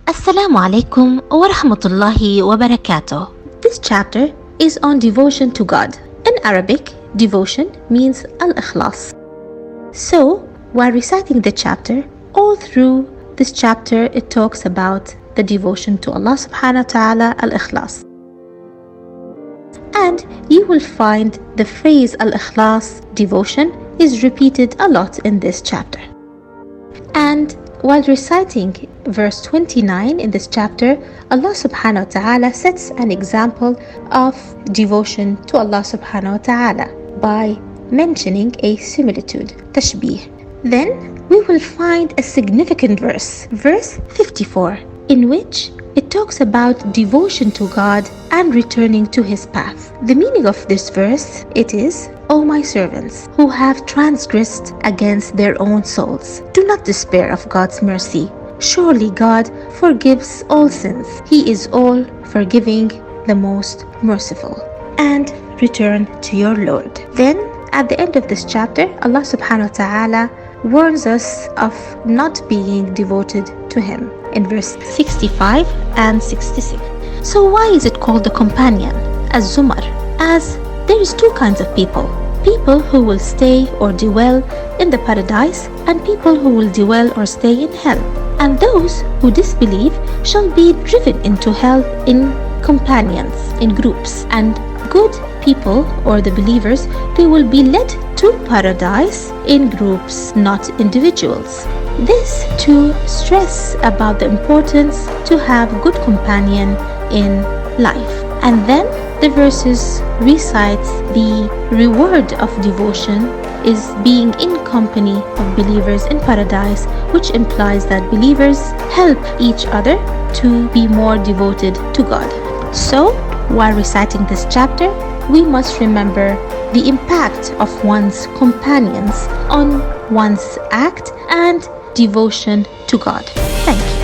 Assalamu alaikum wa rahmatullahi wa barakatuh. This chapter is on devotion to God. In Arabic, devotion means al-ikhlas. So, while reciting the chapter, all through this chapter it talks about the devotion to Allah subhanahu wa ta'ala, al-ikhlas. And you will find the phrase al-ikhlas, devotion, is repeated a lot in this chapter. And while reciting verse 29 in this chapter, Allah subhanahu wa ta'ala sets an example of devotion to Allah subhanahu wa ta'ala by mentioning a similitude, tashbih. Then we will find a significant verse 54, in which it talks about devotion to God and returning to His path. The meaning of this verse, it is, O my servants, who have transgressed against their own souls, do not despair of God's mercy. Surely God forgives all sins. He is all forgiving, the most merciful. And return to your Lord. Then, at the end of this chapter, Allah subhanahu wa ta'ala warns us of not being devoted to Him in verse 65 and 66. So why is it called the companion, as ZUMAR? As there is two kinds of people who will stay or dwell in the paradise, and people who will dwell or stay in hell. And those who disbelieve shall be driven into hell in companions, in groups. And good people, or the believers, they will be led to paradise in groups, not individuals. This to stress about the importance to have good companion in life. And then the verses recites the reward of devotion is being in company of believers in paradise, which implies that believers help each other to be more devoted to God. So, while reciting this chapter, we must remember the impact of one's companions on one's act and devotion to God. Thank you.